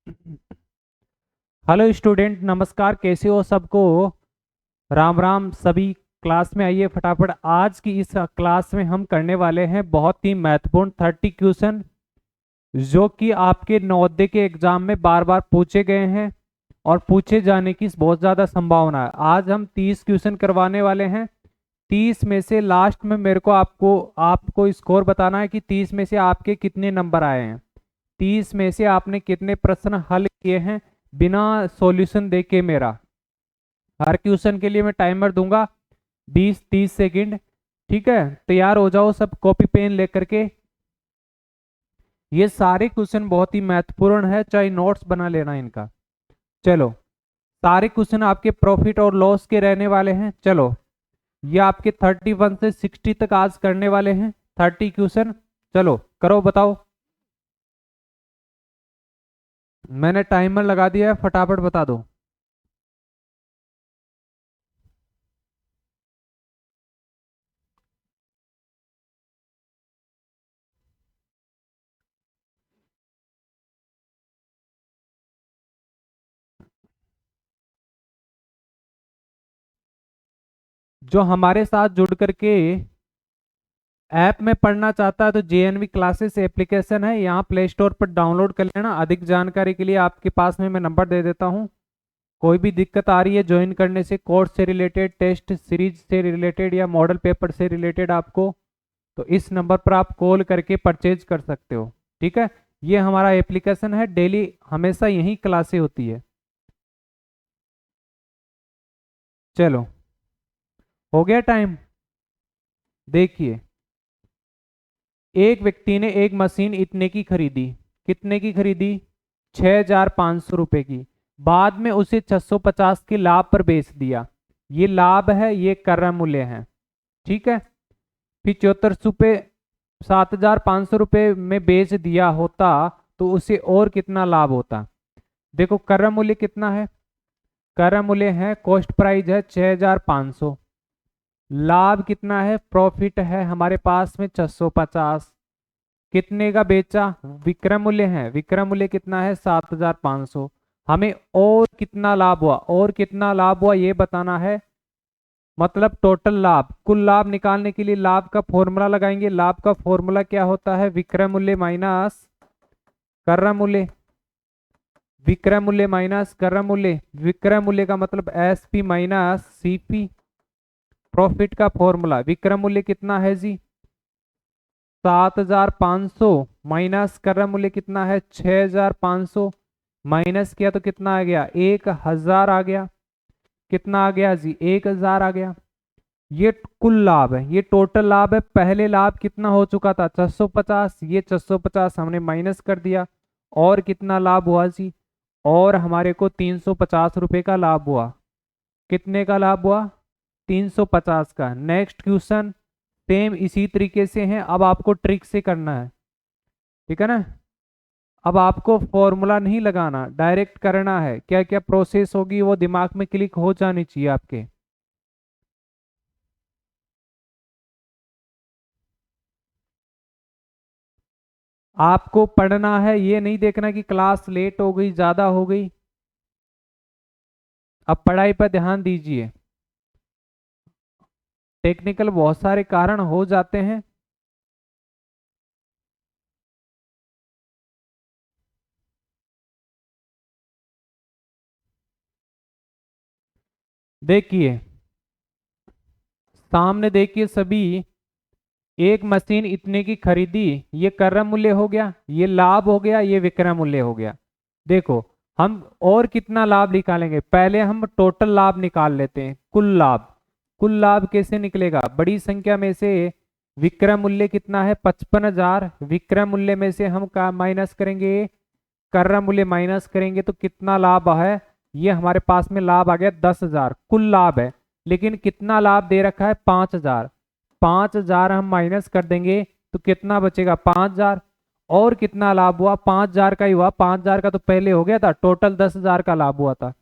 Hello student, नमस्कार। कैसे हो सबको? राम राम सभी। क्लास में आइए फटाफट। आज की इस क्लास में हम करने वाले हैं बहुत ही महत्वपूर्ण 30 क्वेश्चन, जो कि आपके नवोदय के एग्जाम में बार बार पूछे गए हैं और पूछे जाने की बहुत ज़्यादा संभावना है। आज हम 30 क्वेश्चन करवाने वाले हैं। 30 में से लास्ट में मेरे को आपको आपको स्कोर बताना है कि 30 में से आपके कितने नंबर आए हैं। 30 में से आपने कितने प्रश्न हल किए हैं बिना सॉल्यूशन देके। मेरा हर क्वेश्चन के लिए मैं टाइमर दूंगा 20-30 सेकंड। ठीक है, तैयार हो जाओ सब कॉपी पेन लेकर के। ये सारे क्वेश्चन बहुत ही महत्वपूर्ण है, चाहे नोट्स बना लेना इनका। चलो, सारे क्वेश्चन आपके प्रॉफिट और लॉस के रहने वाले हैं। चलो, ये आपके 31 से 60 तक आज करने वाले हैं 30 क्वेश्चन। चलो करो, बताओ। मैंने टाइमर लगा दिया है, फटाफट बता दो। जो हमारे साथ जुड़ करके ऐप में पढ़ना चाहता है तो जेएनवी क्लासेस एप्लीकेशन है, यहाँ प्ले स्टोर पर डाउनलोड कर लेना। अधिक जानकारी के लिए आपके पास में मैं नंबर दे देता हूँ। कोई भी दिक्कत आ रही है ज्वाइन करने से, कोर्स से रिलेटेड, टेस्ट सीरीज से रिलेटेड या मॉडल पेपर से रिलेटेड आपको, तो इस नंबर पर आप कॉल करके परचेज कर सकते हो। ठीक है, ये हमारा एप्लीकेशन है, डेली हमेशा यही क्लासें होती है। चलो, हो गया टाइम। देखिए, एक व्यक्ति ने एक मशीन इतने की खरीदी। कितने की खरीदी? 6,500 रुपए की। बाद में उसे 650 के लाभ पर बेच दिया। ये लाभ है, ये क्रय मूल्य है। ठीक है, फिर 74 रुपये 7,500 रुपये में बेच दिया होता तो उसे और कितना लाभ होता? देखो, क्रय मूल्य कितना है? क्रय मूल्य है, कॉस्ट प्राइस है 6,500। लाभ कितना है? प्रॉफिट है हमारे पास में 650। कितने का बेचा? विक्रय मूल्य है, विक्रय मूल्य कितना है? 7,500। हमें और कितना लाभ हुआ, और कितना लाभ हुआ ये बताना है। मतलब टोटल लाभ, कुल लाभ निकालने के लिए लाभ का फॉर्मूला लगाएंगे। लाभ का फॉर्मूला क्या होता है? विक्रय मूल्य माइनस क्रय मूल्य। विक्रय मूल्य माइनस क्रय मूल्य। विक्रय मूल्य का मतलब एसपी माइनस सीपी। प्रॉफिट का फॉर्मूला, विक्रय मूल्य कितना है जी? 7,500 माइनस क्रय मूल्य कितना है? 6,500। माइनस किया तो कितना आ गया? 1,000 आ गया। कितना आ गया जी? 1,000 आ गया। ये कुल लाभ है, ये टोटल लाभ है। पहले लाभ कितना हो चुका था? 650। ये 650 हमने माइनस कर दिया। और कितना लाभ हुआ जी? और हमारे को 350 रुपये का लाभ हुआ। कितने का लाभ हुआ? 350 का। नेक्स्ट क्वेश्चन सेम इसी तरीके से है, अब आपको ट्रिक से करना है। ठीक है ना? अब आपको फॉर्मूला नहीं लगाना, डायरेक्ट करना है। क्या क्या प्रोसेस होगी वो दिमाग में क्लिक हो जानी चाहिए आपके। आपको पढ़ना है, ये नहीं देखना कि क्लास लेट हो गई, ज्यादा हो गई। अब पढ़ाई पर ध्यान दीजिए। टेक्निकल बहुत सारे कारण हो जाते हैं। देखिए, सामने देखिए सभी। एक मशीन इतने की खरीदी, ये क्रय मूल्य हो गया, ये लाभ हो गया, ये विक्रय मूल्य हो गया। देखो, हम और कितना लाभ निकालेंगे? पहले हम टोटल लाभ निकाल लेते हैं, कुल लाभ। कुल लाभ कैसे निकलेगा? बड़ी संख्या में से विक्रय मूल्य कितना है? 55,000। विक्रय मूल्य में से हम का माइनस करेंगे? क्रय मूल्य माइनस करेंगे तो कितना लाभ है? ये हमारे पास में लाभ आ गया 10,000। कुल लाभ है, लेकिन कितना लाभ दे रखा है? 5,000। 5,000 हम माइनस कर देंगे तो कितना बचेगा? 5,000। और कितना लाभ हुआ? 5,000 का ही हुआ। 5,000 का तो पहले हो गया था, टोटल 10,000 का लाभ हुआ था।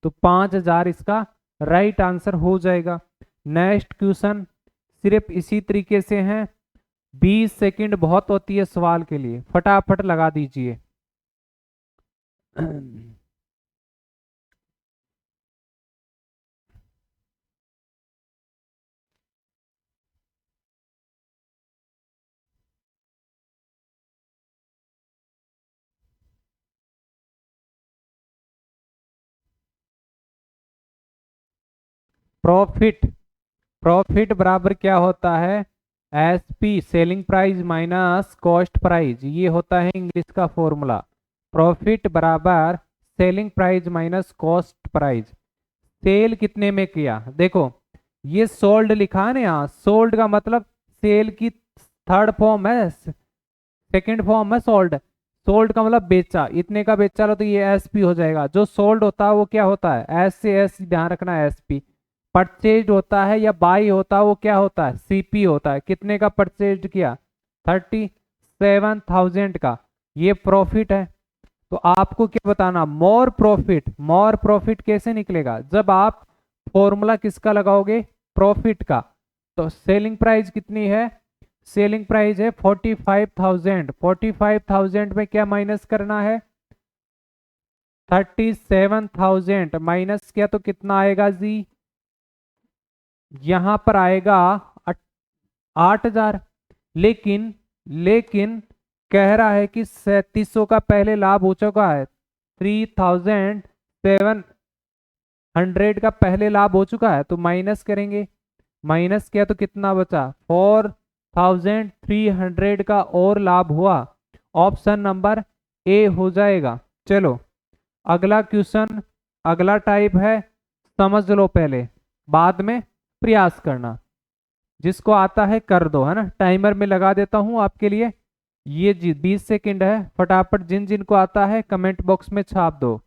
तो 5,000 इसका राइट आंसर हो जाएगा। नेक्स्ट क्वेश्चन सिर्फ इसी तरीके से है। 20 सेकंड बहुत होती है सवाल के लिए, फटाफट लगा दीजिए। प्रॉफिट, प्रॉफिट बराबर क्या होता है? S P selling price minus cost price, ये होता है इंग्लिश का फॉर्मूला। प्रॉफिट बराबर selling price minus cost price. Sell कितने में किया, देखो ये सोल्ड लिखा है ना यहाँ, सोल्ड का मतलब सेल की थर्ड फॉर्म है, सेकंड फॉर्म है सोल्ड। सोल्ड का मतलब बेचा, इतने का बेचा लो तो ये एस पी हो जाएगा। जो सोल्ड होता है वो क्या होता है? एस से एस, ध्यान रखना है, एस पी। परचेज होता है या बाई होता है वो क्या होता है? सीपी होता है। कितने का परचेज किया? 37,000 का, ये प्रॉफिट है। तो आपको क्या बताना? More profit. मोर प्रॉफिट कैसे निकलेगा? जब आप फॉर्मूला किसका लगाओगे? प्रॉफिट का। तो सेलिंग प्राइस कितनी है? सेलिंग प्राइस है 45,000। 45,000 में क्या माइनस करना है? 37,000 माइनस किया तो कितना आएगा जी? यहां पर आएगा 8,000। लेकिन लेकिन कह रहा है कि 3700 का पहले लाभ हो चुका है, 3,700 का पहले लाभ हो चुका है, तो माइनस करेंगे। माइनस किया तो कितना बचा? 4,300 का और लाभ हुआ। ऑप्शन नंबर ए हो जाएगा। चलो अगला क्वेश्चन, अगला टाइप है, समझ लो पहले, बाद में प्रयास करना। जिसको आता है कर दो, है ना। टाइमर में लगा देता हूं आपके लिए, ये जी 20 सेकंड है। फटाफट जिन जिन को आता है कमेंट बॉक्स में छाप दो।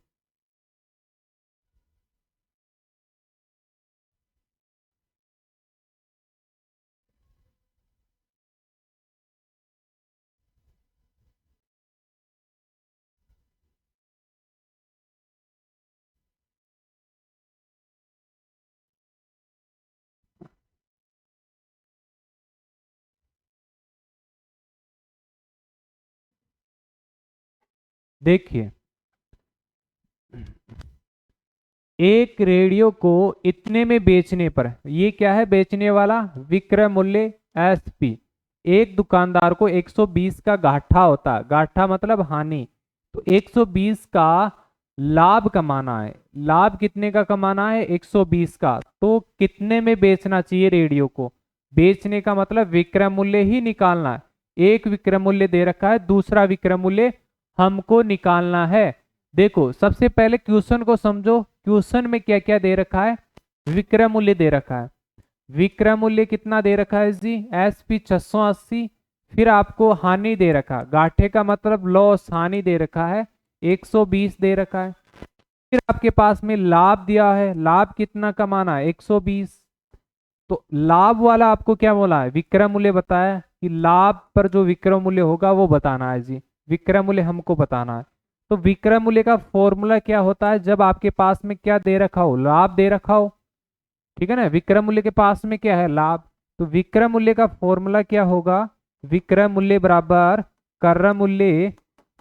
देखिए, एक रेडियो को इतने में बेचने पर, ये क्या है बेचने वाला? विक्रय मूल्य एसपी। एक दुकानदार को 120 का घाटा होता है, घाटा मतलब हानि, तो 120 का लाभ कमाना है। लाभ कितने का कमाना है? 120 का। तो कितने में बेचना चाहिए रेडियो को? बेचने का मतलब विक्रय मूल्य ही निकालना है। एक विक्रय मूल्य दे रखा है, दूसरा विक्रय मूल्य हमको निकालना है। देखो सबसे पहले क्वेश्चन को समझो, क्वेश्चन में क्या क्या दे रखा है? विक्रय मूल्य दे रखा है। विक्रय मूल्य कितना दे रखा है जी? S P 680। फिर आपको हानि दे रखा, घाटे का मतलब लॉस, हानि दे रखा है 120 दे रखा है। फिर आपके पास में लाभ दिया है, लाभ कितना कमाना है? 120। तो लाभ वाला आपको क्या बोला है? विक्रय मूल्य बताया कि लाभ पर जो विक्रय मूल्य होगा वो बताना है जी। विक्रय मूल्य हमको बताना है। तो विक्रय मूल्य का फॉर्मूला क्या होता है? जब आपके पास में क्या दे रखा हो? लाभ दे रखा हो, ठीक है ना। विक्रय मूल्य के पास में क्या है? लाभ। तो विक्रय मूल्य का फॉर्मूला क्या होगा? विक्रय मूल्य बराबर क्रय मूल्य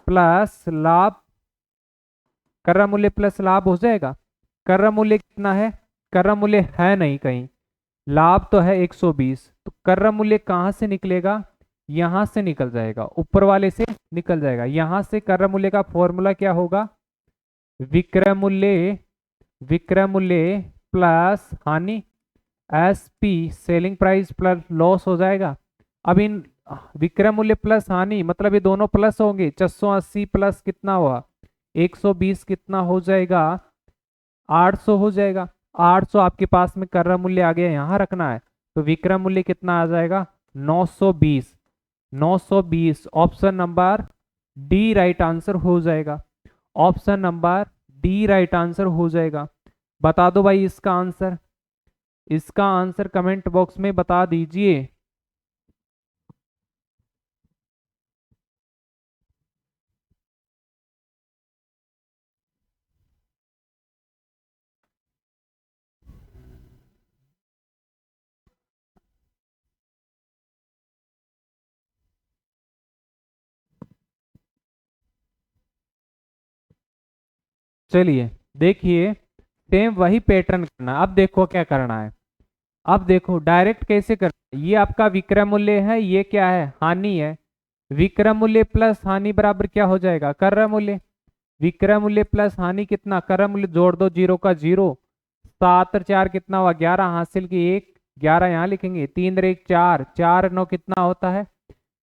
प्लस लाभ। क्रय मूल्य प्लस लाभ हो जाएगा। क्रय मूल्य कितना है? क्रय मूल्य है नहीं कहीं, लाभ तो है 120। तो क्रय मूल्य कहाँ से निकलेगा? यहां से निकल जाएगा, ऊपर वाले से निकल जाएगा। यहां से क्रय मूल्य का फॉर्मूला क्या होगा? विक्रय मूल्य, विक्रय मूल्य प्लस हानि, S P selling price plus loss हो जाएगा। अब इन विक्रय मूल्य प्लस हानि मतलब ये दोनों प्लस होंगे। 680 प्लस कितना हुआ? 120 कितना हो जाएगा? 800 हो जाएगा। 800 आपके पास में क्रय मूल्य आ गया, यहाँ रखना है। तो विक्रय मूल्य कितना आ जाएगा? 920। 920 option number D right answer हो जाएगा। Option number D right answer हो जाएगा। बता दो भाई इसका आंसर, इसका आंसर कमेंट बॉक्स में बता दीजिए। चलिए देखिए, सेम वही पैटर्न करना। अब देखो क्या करना है। अब देखो डायरेक्ट कैसे करना है। ये आपका विक्रय मूल्य है, ये क्या है, हानि है। विक्रय मूल्य प्लस हानि बराबर क्या हो जाएगा, क्रय मूल्य। विक्रय मूल्य प्लस हानि कितना, क्रय मूल्य जोड़ दो, जीरो का जीरो, 7 और 4 कितना हुआ 11, हासिल की 1, 11 यहाँ लिखेंगे, 3 और 1 4, 4 9 कितना होता है,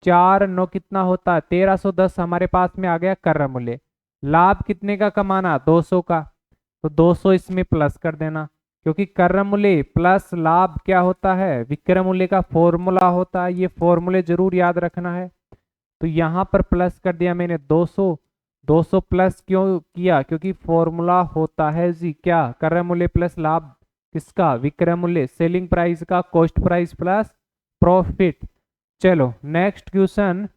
4 9 कितना होता है 1310 हमारे पास में आ गया क्रय मूल्य। लाभ कितने का कमाना, 200 का, तो 200 इसमें प्लस कर देना, क्योंकि क्रय मूल्य प्लस लाभ क्या होता है, विक्रय मूल्य का फॉर्मूला होता है। ये फॉर्मूले जरूर याद रखना है। तो यहाँ पर प्लस कर दिया मैंने 200। 200 प्लस क्यों किया, क्योंकि फॉर्मूला होता है जी क्या, क्रय मूल्य प्लस लाभ किसका, विक्रय मूल्य, सेलिंग प्राइस का, कॉस्ट प्राइस प्लस प्रॉफिट। चलो next question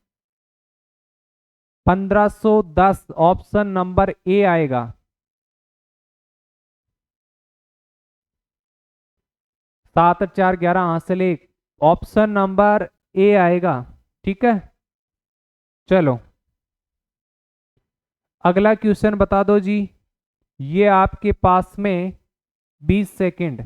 1510, option number A आएगा। 7 और 4 11, हासिल 1, ऑप्शन नंबर ए आएगा। ठीक है, चलो अगला क्वेश्चन बता दो जी। ये आपके पास में 20 सेकंड।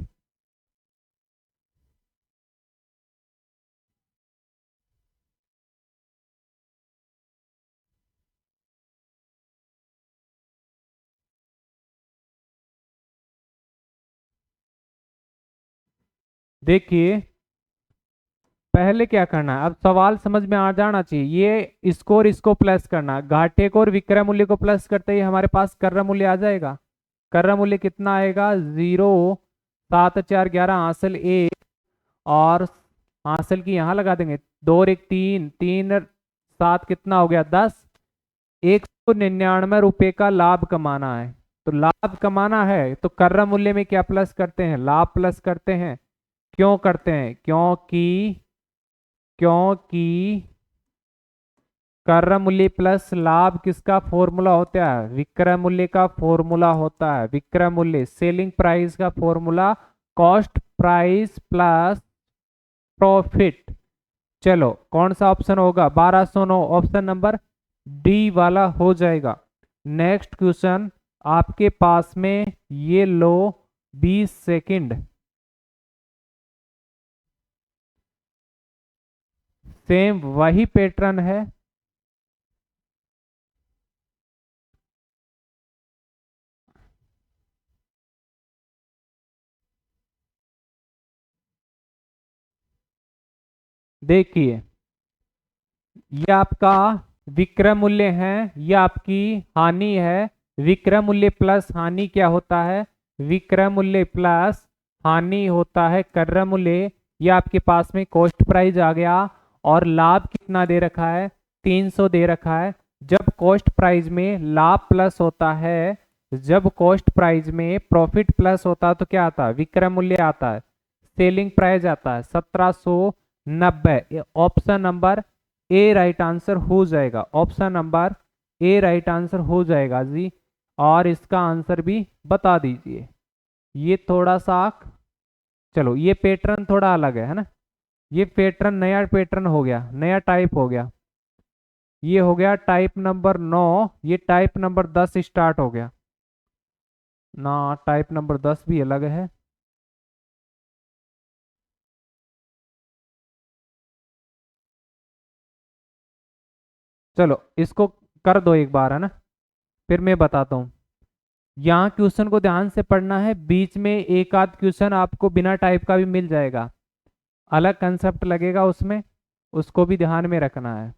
देखिए पहले क्या करना है, अब सवाल समझ में आ जाना चाहिए। ये इसको और इसको प्लस करना, घाटे को और विक्रय मूल्य को प्लस करते ही हमारे पास क्रय मूल्य आ जाएगा। क्रय मूल्य कितना आएगा, 0, 7 4 11, हासिल 1, और हासिल की यहाँ लगा देंगे, 2 और 1 3, 3 और 7 कितना हो गया 10। 199 रुपये का लाभ कमाना है। तो लाभ कमाना है तो क्रय मूल्य में क्या प्लस करते हैं, लाभ प्लस करते हैं। क्यों करते हैं, क्योंकि क्योंकि क्रय मूल्य प्लस लाभ किसका फॉर्मूला होता है, विक्रय मूल्य का फॉर्मूला होता है। विक्रय मूल्य सेलिंग प्राइस का formula cost price plus profit. चलो कौन सा ऑप्शन होगा, 1209, ऑप्शन नंबर डी वाला हो जाएगा। नेक्स्ट क्वेश्चन आपके पास में ये लो 20 सेकंड। सेम वही पैटर्न है। देखिए ये आपका विक्रय मूल्य है, ये आपकी हानि है। विक्रय मूल्य प्लस हानि क्या होता है, विक्रय मूल्य प्लस हानि होता है क्रय मूल्य। ये आपके पास में कॉस्ट प्राइस आ गया, और लाभ कितना दे रखा है, 300 दे रखा है। जब कॉस्ट प्राइस में लाभ प्लस होता है, जब कॉस्ट प्राइस में प्रॉफिट प्लस होता है तो क्या आता है, विक्रय मूल्य आता है, सेलिंग प्राइस आता है 1790। Option number A right answer हो जाएगा, option number A right answer हो जाएगा जी। और इसका आंसर भी बता दीजिए। ये थोड़ा सा, चलो ये पैटर्न थोड़ा अलग है ना, ये पैटर्न नया पैटर्न हो गया, नया टाइप हो गया। ये हो गया टाइप नंबर 9, ये टाइप नंबर 10 स्टार्ट हो गया ना, टाइप नंबर 10 भी अलग है। चलो इसको कर दो एक बार है ना, फिर मैं बताता हूँ। यहाँ क्वेश्चन को ध्यान से पढ़ना है, बीच में एक आध क्वेश्चन आपको बिना टाइप का भी मिल जाएगा, अलग कंसेप्ट लगेगा उसमें, उसको भी ध्यान में रखना है।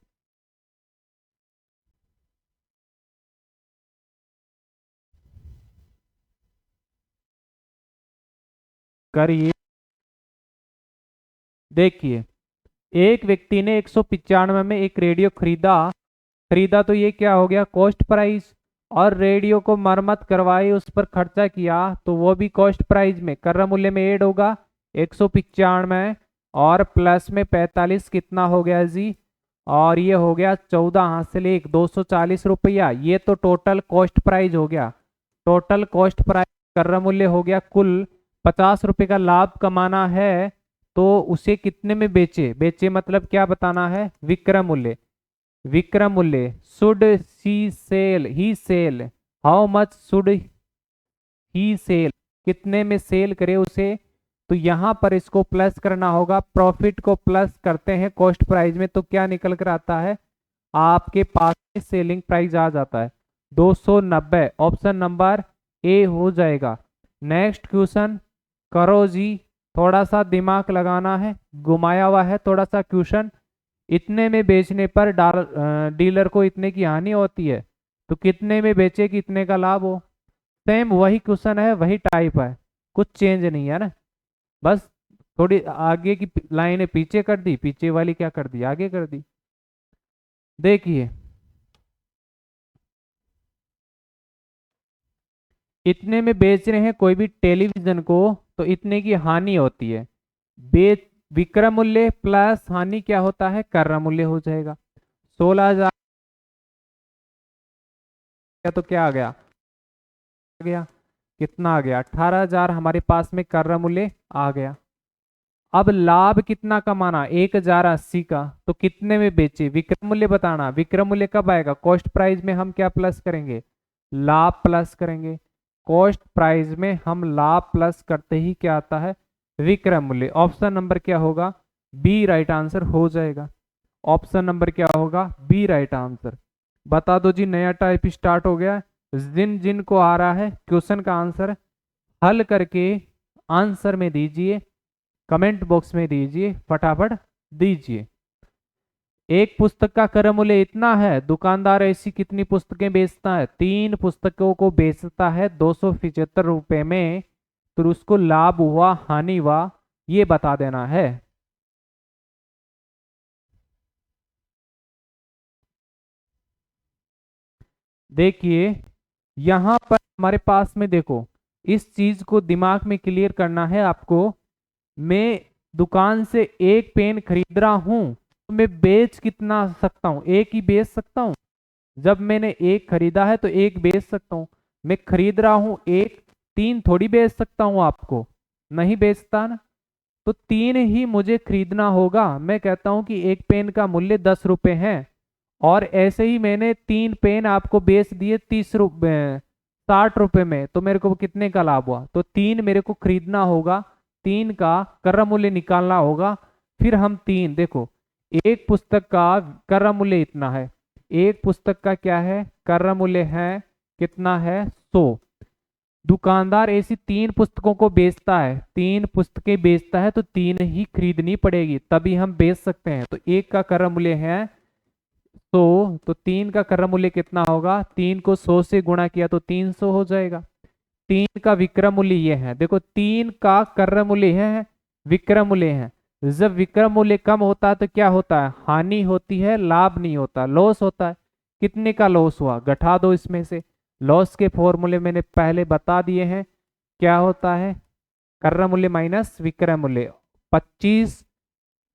करिए। देखिए एक व्यक्ति ने 195 में एक रेडियो खरीदा, खरीदा तो ये क्या हो गया, कॉस्ट प्राइस। और रेडियो को मरम्मत करवाई, उस पर खर्चा किया, तो वो भी कॉस्ट प्राइस में क्रय मूल्य में ऐड होगा। 195 और प्लस में 45 कितना हो गया जी, और ये हो गया 14, हासिल 1, 240 रुपया। ये तो टोटल कॉस्ट प्राइस हो गया। टोटल कॉस्ट प्राइस क्रय मूल्य हो गया कुल 50 रुपये का लाभ कमाना है, तो उसे कितने में बेचे, बेचे मतलब क्या बताना है, विक्रय मूल्य। विक्रय मूल्य should see sell, he sell how much should he sell, कितने में सेल करे उसे। तो यहां पर इसको प्लस करना होगा, प्रॉफिट को प्लस करते हैं कॉस्ट प्राइस में, तो क्या निकल कर आता है, आपके पास में सेलिंग प्राइस आ जाता है 290। ऑप्शन नंबर ए हो जाएगा। नेक्स्ट क्वेश्चन करो जी, थोड़ा सा दिमाग लगाना है, घुमाया हुआ है थोड़ा सा क्वेश्चन। इतने में बेचने पर डीलर को इतने की हानि होती है, तो कितने में बेचे कि इतने का लाभ हो। सेम वही क्वेश्चन है, वही टाइप है, कुछ चेंज नहीं है ना, बस थोड़ी आगे की लाइनें पीछे कर दी, पीछे वाली क्या कर दी, आगे कर दी। देखिए इतने में बेच रहे हैं कोई भी टेलीविजन को, तो इतने की हानि होती है। बेच विक्रय मूल्य प्लस हानि क्या होता है, क्रय मूल्य हो जाएगा। 16,000 तो क्या आ गया, कितना आ गया, 18,000 हमारे पास में क्रय मूल्य आ गया। अब लाभ कितना कमाना, 1,080 का, तो कितने में बेचे, विक्रय मूल्य बताना। विक्रय मूल्य कब आएगा, कॉस्ट प्राइस में हम क्या प्लस करेंगे, लाभ प्लस करेंगे। कॉस्ट प्राइस में हम लाभ प्लस करते ही क्या आता है, विक्रय मूल्य। ऑप्शन नंबर क्या होगा, बी राइट आंसर हो जाएगा। ऑप्शन नंबर क्या होगा, बी राइट आंसर। बता दो जी, नया टाइप स्टार्ट हो गया। जिन जिन को आ रहा है क्वेश्चन का आंसर हल करके आंसर में दीजिए, कमेंट बॉक्स में दीजिए, फटाफट दीजिए। एक पुस्तक का क्रय मूल्य इतना है, दुकानदार ऐसी कितनी पुस्तकें बेचता है, 3 पुस्तकों को बेचता है 275 रुपए में, तो उसको लाभ हुआ हानि हुआ ये बता देना है। देखिए यहां पर हमारे पास में देखो, इस चीज को दिमाग में क्लियर करना है आपको। मैं दुकान से एक पेन खरीद रहा हूं, तो मैं बेच कितना सकता हूं, एक ही बेच सकता हूं। जब मैंने एक खरीदा है तो एक बेच सकता हूं। मैं खरीद रहा हूं एक, 3 थोड़ी बेच सकता हूं आपको, नहीं बेचता ना। तो 3 ही मुझे खरीदना होगा। मैं कहता हूं कि एक पेन का मूल्य 10 रुपए है, और ऐसे ही मैंने 3 पेन आपको बेच दिए 30 रुपए 60 रुपए में, तो मेरे को कितने का लाभ हुआ, तो 3 मेरे को खरीदना होगा, 3 का क्रय मूल्य निकालना होगा। फिर हम 3 देखो, एक पुस्तक का क्रय मूल्य इतना है, एक पुस्तक का क्या है क्रय मूल्य है, कितना है 100। दुकानदार ऐसी 3 पुस्तकों को बेचता है, 3 पुस्तकें बेचता है, तो 3 ही खरीदनी पड़ेगी तभी हम बेच सकते हैं। तो एक का क्रय मूल्य है 100, तो 3 का क्रय मूल्य कितना होगा, 3 को 100 से गुणा किया तो 300 हो जाएगा। 3 का विक्रय मूल्य ये है, देखो 3 का क्रय मूल्य है, विक्रय मूल्य है। जब विक्रय मूल्य कम होता है तो क्या होता है, हानि होती है, लाभ नहीं होता, लॉस होता है। कितने का लॉस हुआ, घटा दो इसमें से। लॉस के फॉर्मूले मैंने पहले बता दिए हैं, क्या होता है, क्रय मूल्य माइनस विक्रय मूल्य। 25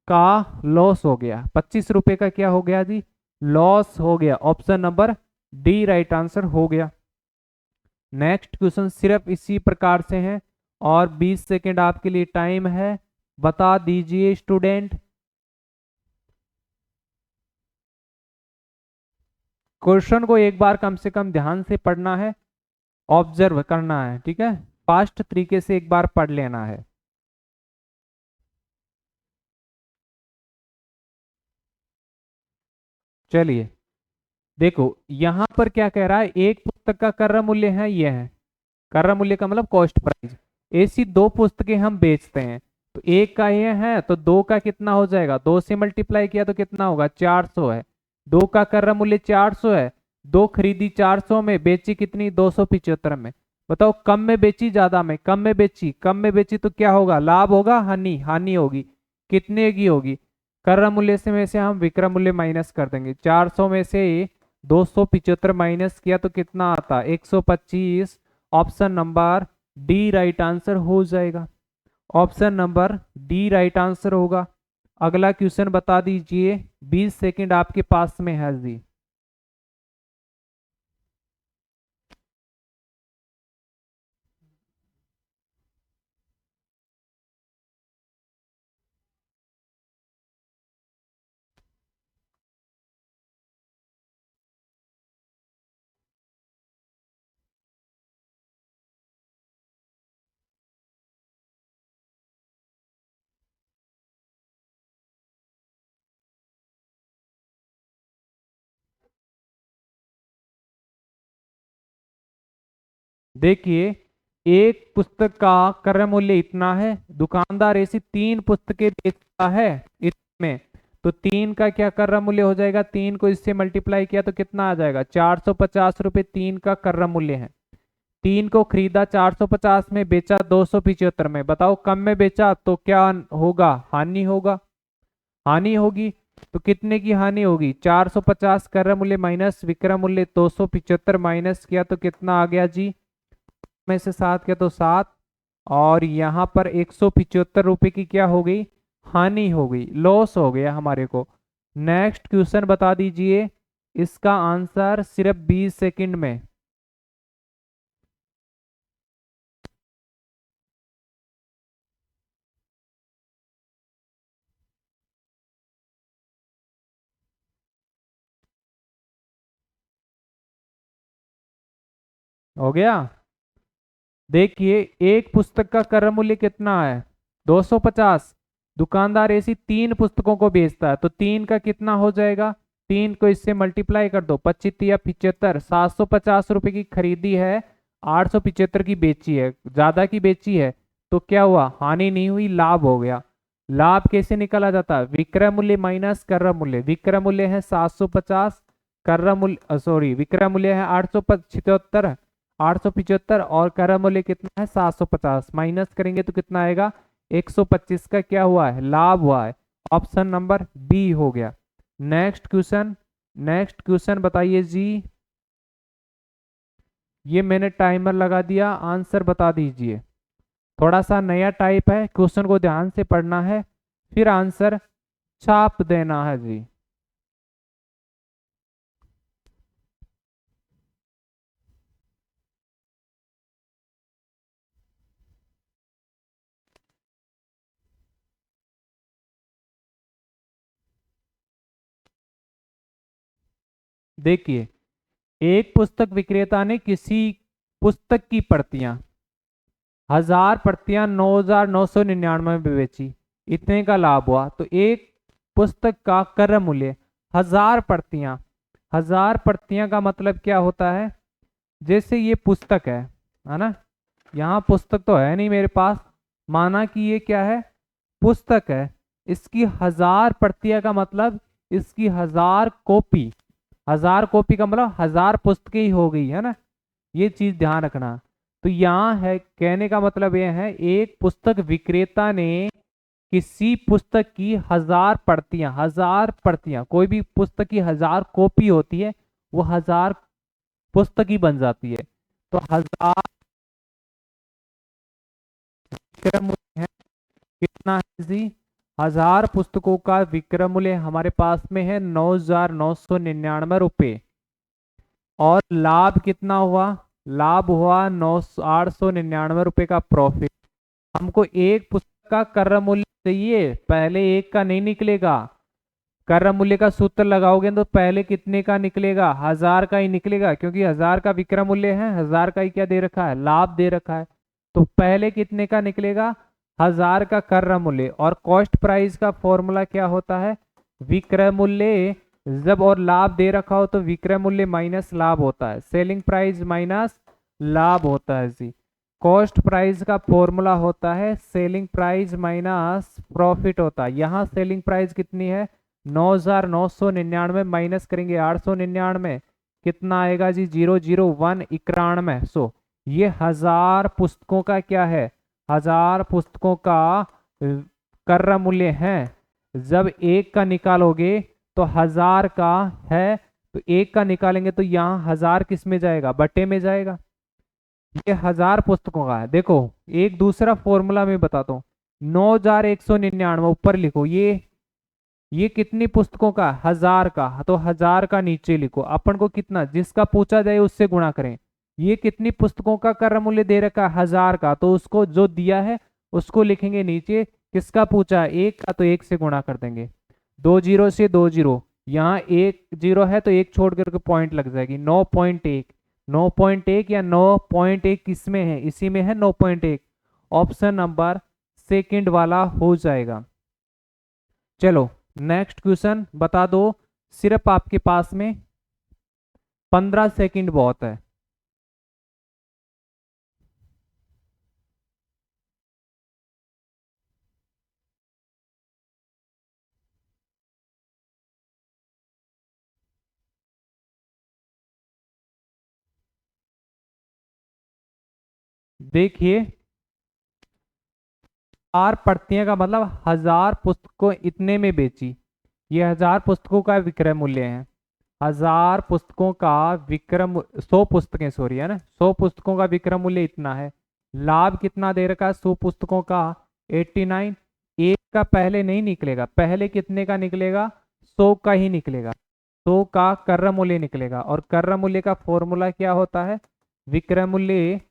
का लॉस हो गया, 25 रुपए का क्या हो गया जी, लॉस हो गया। Option number D right answer हो गया। नेक्स्ट क्वेश्चन सिर्फ इसी प्रकार से है, और 20 सेकेंड आपके लिए टाइम है, बता दीजिए स्टूडेंट। क्वेश्चन को एक बार कम से कम ध्यान से पढ़ना है, ऑब्जर्व करना है, ठीक है, फास्ट तरीके से एक बार पढ़ लेना है। चलिए देखो, यहां पर क्या कह रहा है, एक पुस्तक का क्रय मूल्य है, यह है क्रय मूल्य का मतलब कॉस्ट प्राइस। ऐसी 2 पुस्तकें हम बेचते हैं, तो एक का ये है तो 2 का कितना हो जाएगा, 2 से मल्टीप्लाई किया तो कितना होगा, 400 है। 2 का क्रय मूल्य 400 है, 2 खरीदी 400 में, बेची कितनी 275 में। बताओ कम में बेची ज्यादा में, कम में बेची, कम में बेची तो क्या होगा, लाभ होगा हानि, हानि होगी, कितने की होगी, क्रय मूल्य से में से हम विक्रय मूल्य माइनस कर देंगे। 400 में से 275 माइनस किया तो कितना आता, 125। Option number D right answer हो जाएगा। Option number D right answer होगा। अगला क्वेश्चन बता दीजिए, 20 सेकंड आपके पास में है जी। देखिए, एक पुस्तक का क्रय मूल्य इतना है, दुकानदार ऐसी 3 पुस्तकें बेचता है इसमें, तो 3 का क्या क्रय मूल्य हो जाएगा, 3 को इससे मल्टीप्लाई किया तो कितना आ जाएगा, 450 रुपये 3 का क्रय मूल्य है। 3 को खरीदा 450 में, बेचा 275 में। बताओ कम में बेचा तो क्या होगा, हानि होगा, हानि होगी। तो कितने की हानि होगी, 450 क्रय मूल्य माइनस विक्रय मूल्य 275 माइनस किया तो कितना आ गया जी, में से 7 किया तो 7, और यहाँ पर 175 रुपए की क्या हो गई, हानि हो गई, लॉस हो गया हमारे को। नेक्स्ट क्वेश्चन बता दीजिए, इसका आंसर सिर्फ 20 सेकंड में। हो गया। देखिए, एक पुस्तक का क्रय मूल्य कितना है, 250। दुकानदार ऐसी 3 पुस्तकों को बेचता है, तो 3 का कितना हो जाएगा, 3 को इससे मल्टीप्लाई कर दो, 25 या 75, 750 रुपए की खरीदी है, 875 की बेची है, ज्यादा की बेची है, तो क्या हुआ, हानि नहीं हुई, लाभ हो गया। लाभ कैसे निकाला जाता है, विक्रय मूल्य माइनस क्रय मूल्य। विक्रय मूल्य है 750, क्रय मूल्य सॉरी विक्रय मूल्य है 875 और क्रय मूल्य कितना है 750, माइनस करेंगे तो कितना आएगा, 125 का क्या हुआ है, लाभ हुआ है। ऑप्शन नंबर बी हो गया। नेक्स्ट क्वेश्चन, नेक्स्ट क्वेश्चन बताइए जी। ये मैंने टाइमर लगा दिया, आंसर बता दीजिए। थोड़ा सा नया टाइप है, क्वेश्चन को ध्यान से पढ़ना है, फिर आंसर छाप देना है जी। देखिए, एक पुस्तक विक्रेता ने किसी पुस्तक की प्रतियां 1000 प्रतियां 9999 में बेची, इतने का लाभ हुआ। तो एक पुस्तक का क्रय मूल्य 1000 प्रतियां, 1000 प्रतियां का मतलब क्या होता है, जैसे ये पुस्तक है ना, यहाँ पुस्तक तो है नहीं मेरे पास, माना कि ये क्या है, पुस्तक है, इसकी 1000 प्रतियां का मतलब इसकी 1000 कॉपी, 1000 कॉपी का मतलब 1000 पुस्तकें ही हो गई है ना, ये चीज ध्यान रखना। तो यहाँ है, कहने का मतलब यह है, एक पुस्तक विक्रेता ने किसी पुस्तक की 1000 प्रतियां, 1000 प्रतियां, कोई भी पुस्तक की 1000 कॉपी होती है, वो 1000 पुस्तक ही बन जाती है। तो 1000 विक्रय मूल्य है कितना है जी, 1000 पुस्तकों का विक्रय मूल्य हमारे पास में है 9999 रुपये, और लाभ कितना हुआ, लाभ हुआ 899 रुपये का प्रॉफिट। हमको एक पुस्तक का क्रय मूल्य चाहिए, पहले एक का नहीं निकलेगा, क्रय मूल्य का सूत्र लगाओगे तो पहले कितने का निकलेगा, 1000 का ही निकलेगा, क्योंकि 1000 का विक्रय मूल्य है, 1000 का ही क्या दे रखा है, लाभ दे रखा है। तो पहले कितने का निकलेगा, 1000 का क्रय मूल्य। और कॉस्ट प्राइस का फॉर्मूला क्या होता है, विक्रय मूल्य जब और लाभ दे रखा हो तो विक्रय मूल्य माइनस लाभ होता है, सेलिंग प्राइस माइनस लाभ होता है जी। कॉस्ट प्राइस का फॉर्मूला होता है सेलिंग प्राइस माइनस प्रॉफिट होता है। यहाँ सेलिंग प्राइस कितनी है, 9999 माइनस करेंगे 899, कितना आएगा जी, 001 91। ये 1000 पुस्तकों का क्या है, 1000 पुस्तकों का क्रय मूल्य है। जब एक का निकालोगे तो 1000 का है, तो एक का निकालेंगे तो यहाँ 1000 किस में जाएगा, बटे में जाएगा। ये 1000 पुस्तकों का है। देखो एक दूसरा फॉर्मूला मैं बताता हूँ, 9199 ऊपर लिखो, ये कितनी पुस्तकों का, 1000 का, तो 1000 का नीचे लिखो, अपन को कितना जिसका पूछा जाए उससे गुणा करें। ये कितनी पुस्तकों का क्रय मूल्य दे रखा है, 1000 का, तो उसको जो दिया है उसको लिखेंगे नीचे, किसका पूछा है, एक का, तो एक से गुणा कर देंगे, 2 जीरो से 2 जीरो, यहाँ एक जीरो है तो एक छोड़ करके पॉइंट लग जाएगी, 9.1, 9.1 या 9.1 किसमें है, इसी में है 9.1, ऑप्शन नंबर सेकंड वाला हो जाएगा। चलो नेक्स्ट क्वेश्चन बता दो, सिर्फ आपके पास में 15 सेकंड बहुत है। देखिए 1000 प्रतियां का मतलब 1000 पुस्तकों इतने में बेची। ये 1000 पुस्तकों का विक्रय मूल्य है। 1000 पुस्तकों का विक्रम 100 पुस्तकें सॉरी है ना, 100 पुस्तकों का विक्रय मूल्य इतना है। लाभ कितना दे रखा है 100 पुस्तकों का 89। एक का पहले नहीं निकलेगा, पहले कितने का निकलेगा 100 का ही निकलेगा। 100 का कर्र मूल्य निकलेगा और कर्र मूल्य का फॉर्मूला क्या होता है, विक्रय मूल्य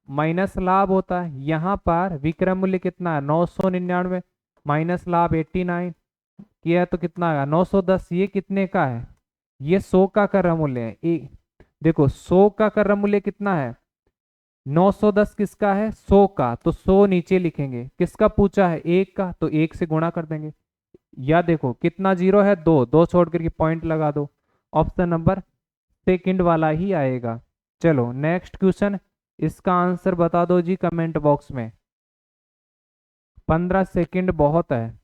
माइनस लाभ होता है। यहाँ पर विक्रय मूल्य कितना है 999 माइनस लाभ 89 किया तो कितना आएगा 910। ये कितने का है, ये 100 का कर्र मूल्य है। देखो 100 का कर्र मूल्य कितना है 910 किसका है 100 का, तो 100 नीचे लिखेंगे। किसका पूछा है 1 का, तो 1 से गुणा कर देंगे। या देखो कितना जीरो है 2, 2 छोड़ करके पॉइंट लगा दो। ऑप्शन नंबर सेकंड वाला ही आएगा। चलो नेक्स्ट क्वेश्चन, इसका आंसर बता दो जी कमेंट बॉक्स में। 15 सेकंड बहुत है।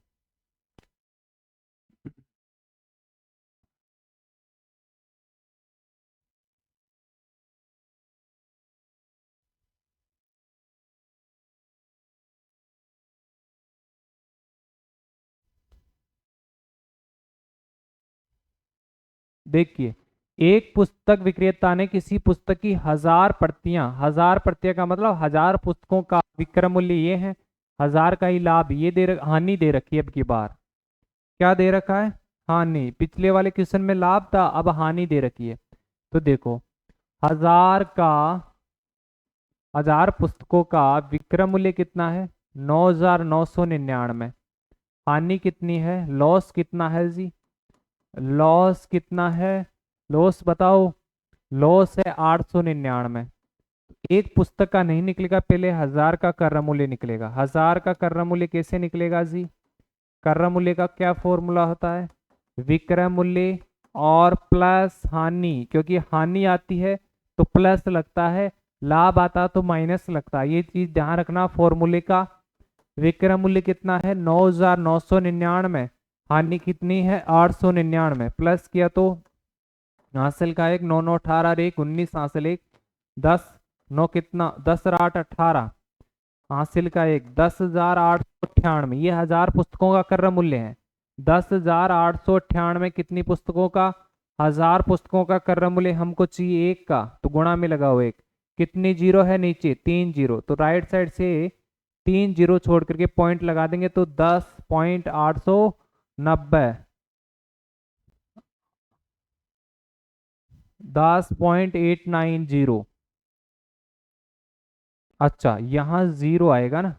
देखिए एक पुस्तक विक्रेता ने किसी पुस्तक की 1000 प्रतियां, 1000 प्रतियां का मतलब 1000 पुस्तकों का विक्रय मूल्य ये है, 1000 का ही लाभ ये हानि दे रखी है। अब की बार क्या दे रखा है हानि, पिछले वाले क्वेश्चन में लाभ था अब हानि दे रखी है। तो देखो 1000 पुस्तकों का विक्रय मूल्य कितना है 9999। हानि कितनी है, लॉस कितना है जी, लॉस कितना है, लॉस बताओ, लॉस है 899। एक पुस्तक का नहीं निकलेगा, पहले 1000 का कर्र मूल्य निकलेगा। 1000 का कर्र मूल्य कैसे निकलेगा जी, कर्र मूल्य का क्या फॉर्मूला होता है, विक्रय मूल्य और प्लस हानि, क्योंकि हानि आती है तो प्लस लगता है, लाभ आता तो माइनस लगता है। ये चीज ध्यान रखना फॉर्मूले का। विक्रय मूल्य कितना है 9999, हानि कितनी है 899, प्लस किया तो हासिल का एक 9 9 18 एक 19 हासिल एक 10 9 कितना 10 और 8 18 हासिल का एक 10,898। ये 1000 पुस्तकों का कर्र मूल्य है। 10,898 कितनी पुस्तकों का, 1000 पुस्तकों का कर्र मूल्य हमको चाहिए 1 का, तो गुणा में लगाओ 1। कितनी जीरो है नीचे 3 जीरो, तो राइट साइड से 3 जीरो छोड़ करके पॉइंट लगा देंगे तो 10.890, 10.890। अच्छा यहाँ जीरो आएगा ना,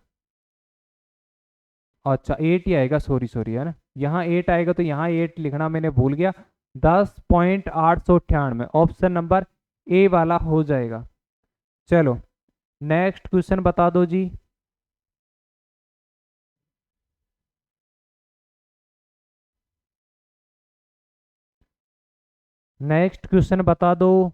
अच्छा 8 ही आएगा, सॉरी सॉरी है ना, यहाँ 8 आएगा तो यहाँ 8 लिखना मैंने भूल गया। 10.898 ऑप्शन नंबर ए वाला हो जाएगा। चलो नेक्स्ट क्वेश्चन बता दो जी। नेक्स्ट क्वेश्चन बता दो।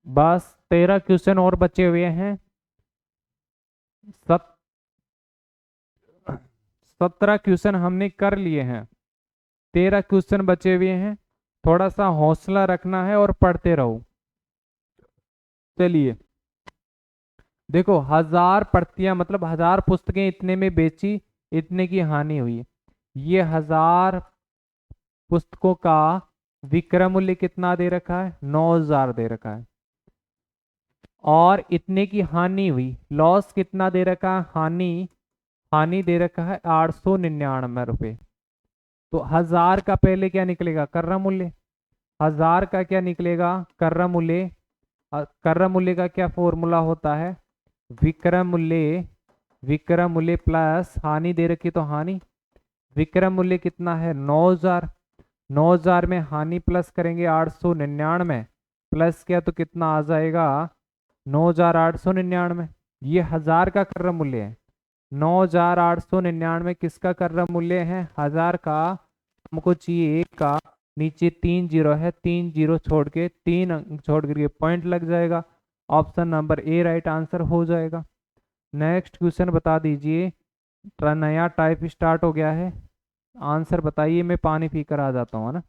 बस 13 क्वेश्चन और बचे हुए हैं। 17 क्वेश्चन हमने कर लिए हैं, 13 क्वेश्चन बचे हुए हैं। थोड़ा सा हौसला रखना है और पढ़ते रहो। चलिए देखो 1000 प्रतियां मतलब 1000 पुस्तकें इतने में बेची, इतने की हानि हुई। ये 1000 पुस्तकों का विक्रय मूल्य कितना दे रखा है 9000 दे रखा है, और इतने की हानि हुई, लॉस कितना दे रखा है, हानि हानि दे रखा है 899 रुपये। तो 1000 का पहले क्या निकलेगा कर्र मूल्य, 1000 का क्या निकलेगा कर्र मूल्य। कर्र मूल्य का क्या फॉर्मूला होता है, विक्रय मूल्य, विक्रय मूल्य प्लस हानि दे रखी तो हानि। विक्रय मूल्य कितना है 9000, 9000 में हानि प्लस करेंगे 899, प्लस किया तो कितना आ जाएगा 9899। ये 1000 का कर्र मूल्य है। 9899 किसका कर्र मूल्य है 1000 का, हमको चाहिए 1 का, नीचे 3 जीरो है, 3 जीरो छोड़ के 3 अंक छोड़ करके पॉइंट लग जाएगा। Option number A right answer हो जाएगा। नेक्स्ट क्वेश्चन बता दीजिए, नया टाइप स्टार्ट हो गया है, आंसर बताइए, मैं पानी पी कर आ जाता हूँ, है ना।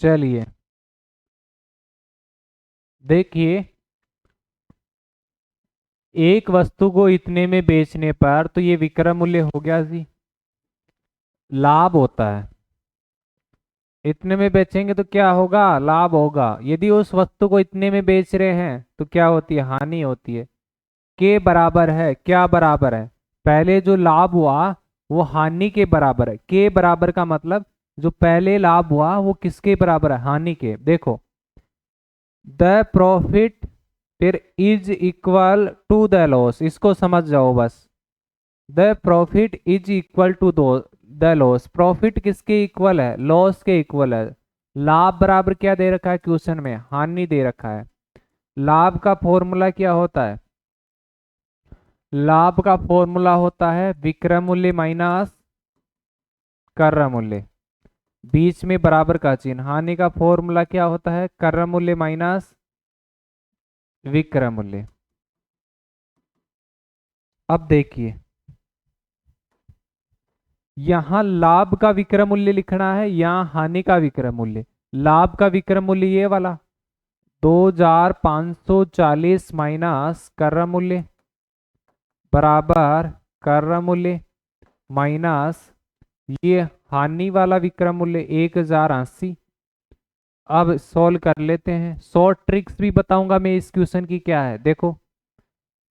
चलिए देखिए, एक वस्तु को इतने में बेचने पर तो ये विक्रय मूल्य हो गया जी, लाभ होता है। इतने में बेचेंगे तो क्या होगा, लाभ होगा। यदि उस वस्तु को इतने में बेच रहे हैं तो क्या होती है, हानि होती है। के बराबर है, क्या बराबर है, पहले जो लाभ हुआ वो हानि के बराबर है। के बराबर का मतलब जो पहले लाभ हुआ वो किसके बराबर है, हानि के। देखो, द प्रॉफिट फिर is equal to the loss, इसको समझ जाओ बस। The profit is equal to to the loss, profit किसके इक्वल है, लॉस के इक्वल है। लाभ बराबर क्या दे रखा है क्वेश्चन में, हानि दे रखा है। लाभ का फॉर्मूला क्या होता है, लाभ का फॉर्मूला होता है विक्रय मूल्य माइनस क्रय मूल्य, बीच में बराबर का चिन्ह। हानि का फॉर्मूला क्या होता है, क्रय मूल्य माइनस विक्रय मूल्य। अब देखिए, यहां लाभ का विक्रय मूल्य लिखना है, यहां हानि का विक्रय मूल्य। लाभ का विक्रय मूल्य ये वाला 2540 माइनस क्रय मूल्य बराबर क्रय मूल्य माइनस ये हानि वाला विक्रय मूल्य 1080। अब सॉल्व कर लेते हैं। शॉर्ट ट्रिक्स भी बताऊंगा मैं इस क्वेश्चन की, क्या है देखो।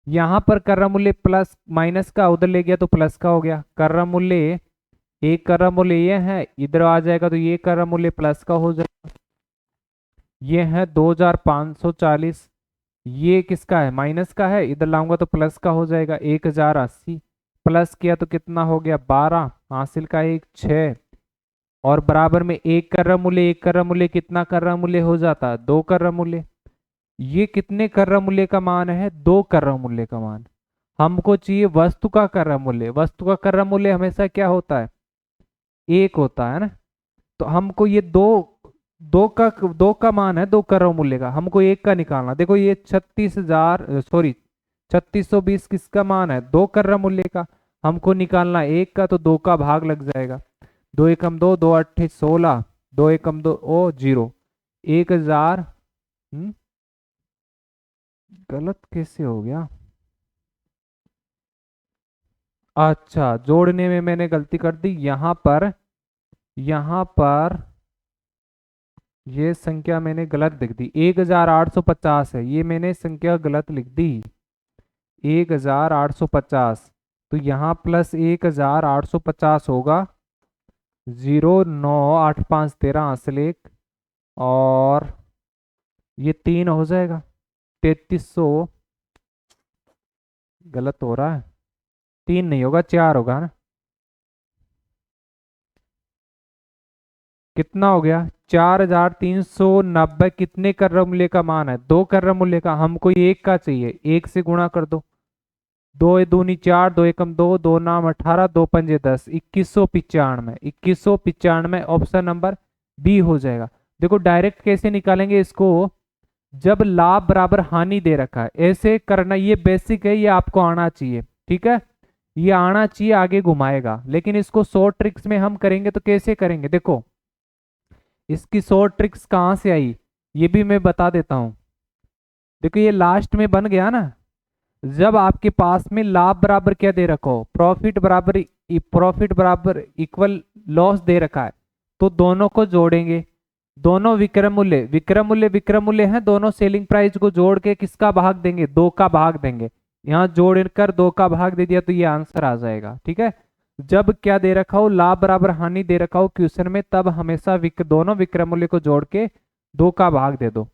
यहां पर क्रय मूल्य प्लस माइनस का उधर ले गया तो प्लस का हो गया। क्रय मूल्य, एक क्रय मूल्य ये है, इधर आ जाएगा तो ये क्रय मूल्य प्लस का हो जाएगा। ये है 2540, ये किसका है, माइनस का है, इधर लाऊंगा तो प्लस का हो जाएगा 1080। प्लस किया तो कितना हो गया 12, हासिल का एक 6, और बराबर में एक क्रय मूल्य, एक क्रय मूल्य कितना क्रय मूल्य हो जाता है, दो क्रय मूल्य। ये कितने क्रय मूल्य का मान है, दो क्रय मूल्य का मान। हमको चाहिए वस्तु का क्रय मूल्य, वस्तु का क्रय मूल्य हमेशा क्या होता है, एक होता है ना। तो हमको ये दो दो का मान है, दो क्रय मूल्य का, हमको एक का निकालना। देखो ये 3620 किसका मान है, दो क्रय मूल्य का। हमको निकालना एक का, तो दो का भाग लग जाएगा। दो एकम दो, दो अट्ठे 16, दो एकम दो ओ 0, 1000। गलत कैसे हो गया, अच्छा जोड़ने में मैंने गलती कर दी। यहाँ पर ये संख्या मैंने गलत लिख दी, 1850 है, ये मैंने संख्या गलत लिख दी 1850। तो यहाँ प्लस 1850 होगा, 098513 हासिल एक, और ये 3 हो जाएगा 3300। गलत हो रहा है, 3 नहीं होगा 4 होगा ना। कितना हो गया 4390, कितने क्रय मूल्य का मान है, दो क्रय मूल्य का। हमको ये एक का चाहिए, एक से गुणा कर दो, दो दूनी 4, दो एकम दो, दो नाम 18, दो पंजे 10, 2195। 2195 ऑप्शन नंबर बी हो जाएगा। देखो डायरेक्ट कैसे निकालेंगे इसको, जब लाभ बराबर हानि दे रखा है ऐसे करना, ये बेसिक है, ये आपको आना चाहिए, ठीक है, ये आना चाहिए, आगे घुमाएगा। लेकिन इसको शॉर्ट ट्रिक्स में हम करेंगे तो कैसे करेंगे, देखो इसकी शॉर्ट ट्रिक्स कहाँ से आई ये भी मैं बता देता हूं। देखो ये लास्ट में बन गया ना, जब आपके पास में लाभ बराबर क्या दे रखा हो, प्रॉफिट बराबर इक्वल लॉस दे रखा है, तो दोनों को जोड़ेंगे। दोनों विक्रय मूल्य है, दोनों सेलिंग प्राइस को जोड़ के किसका भाग देंगे, दो का भाग देंगे। यहाँ जोड़कर दो का भाग दे दिया तो ये आंसर आ जाएगा, ठीक है। जब क्या दे रखा हो, लाभ बराबर हानि दे रखा हो क्वेश्चन में, तब हमेशा दोनों विक्रय मूल्य को जोड़ के दो का भाग दे दो।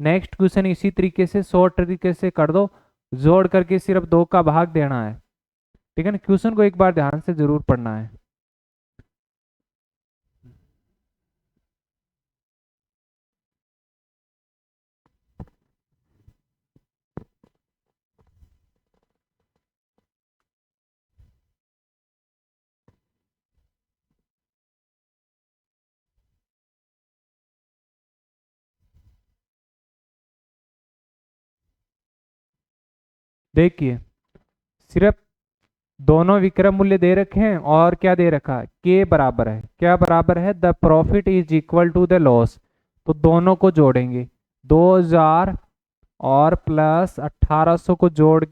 नेक्स्ट क्वेश्चन इसी तरीके से शॉर्ट तरीके से कर दो, जोड़ करके सिर्फ दो का भाग देना है, ठीक है ना। क्वेश्चन को एक बार ध्यान से जरूर पढ़ना है। देखिए सिर्फ दोनों विक्रय मूल्य दे रखे हैं, और क्या दे रखा है, के बराबर है, क्या बराबर है, the profit is equal to the loss. तो दोनों को जोड़ेंगे, 2000 और प्लस 1800 को जोड़